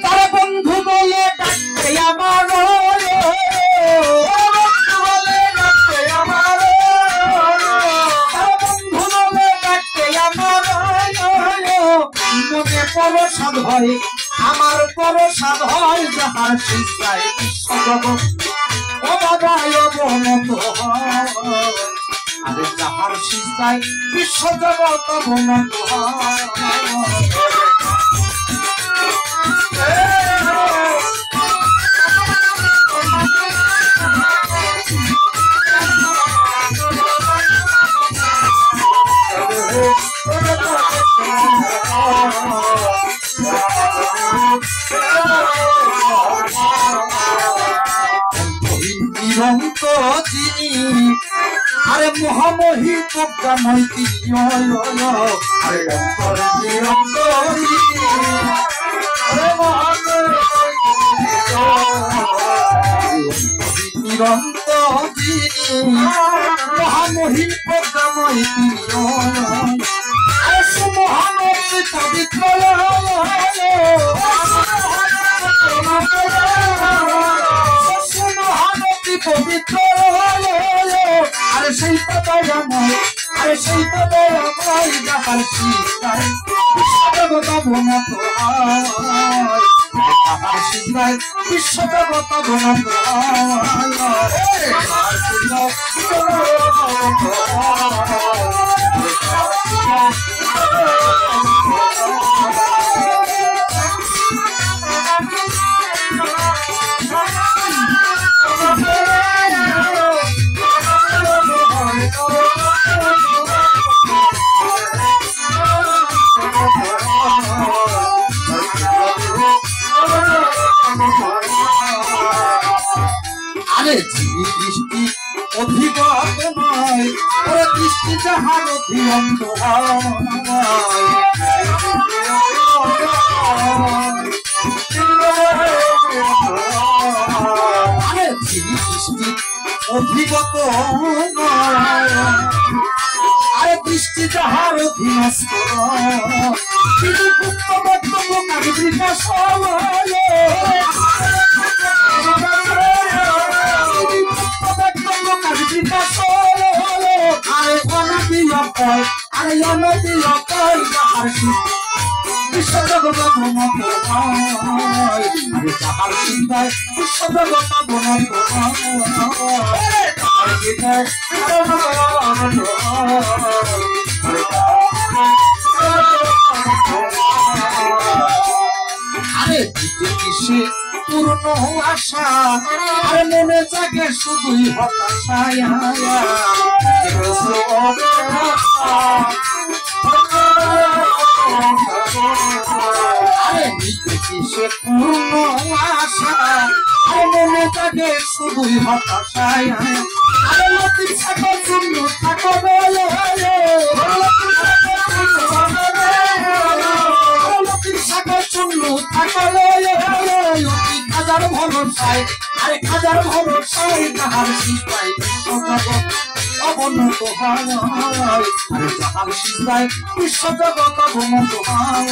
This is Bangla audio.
তারা বন্ধু বলে ডাকতে আমার, বন্ধু বলে ডাকতে আমার, তারা বন্ধু বলে ডাকতে আমার, মনে পরশাদ হয় আমার, পরশাদ হয় যাহার সিজদায় বিশ্বজগৎ অবাদায় অবনত হয়। আরে যাহার সিজদায় বিশ্বজগৎ অবনত হয়। নিরন্ত যিনি, আরে মহামহী প্রজ্ঞাময় তিনি, আরে অন্তর নিরন্ত যিনি, আরে নিরন্ত যিনি, মহামহী প্রজ্ঞাময় তিনি, আরে সুমহানবী পবিত্র, পবিত্র, আরে সেই পদায় আমায়, আরে সেই পদায় আমায় যাহার সিজদায় বিশ্বজগৎ অবনত হয়। যাহার সিজদায় বিশ্বজগৎ অবনত হয়। যাহার সিজদায় বিশ্বজগৎ অবনত হয়। আরে যিনি দৃষ্টি অধিগত নয়, ওরে দৃষ্টি যাহার অধিগত হয়। আরে যিনি দৃষ্টি অধিগত নয়, আরে দৃষ্টি যাহার অধীনস্থ, তিনি গুপ্ত বক্তব্য কারি বিকাশ, আরে অনদীয় কয়, আরে অনদীয় কয় যাহার বিশ্বজগৎ অবনত হয়। আরে যাহার চিন্তায় বিশ্বজগৎ অবনত হয়। যাহার চিন্তায় আরে দিতে কিসে পূর্ণ আশা, আরে মনে জাগে শুধুই হতাশায়। আরে দিতে কিসে পূর্ণ আশা, আরে মনে জাগে শুধুই হতাশায়। আরে লতিফ থাকো শূন্য থাকো বলে, লতিফ থাকো শূন্য থাকো বলে, হাজার ভরসায়, আরে হাজার ভরসায় যাহার সিজদায় বিশ্বজগৎ অবনত হয়। আরে যাহার সিজদায় বিশ্বজগৎ অবনত হয়।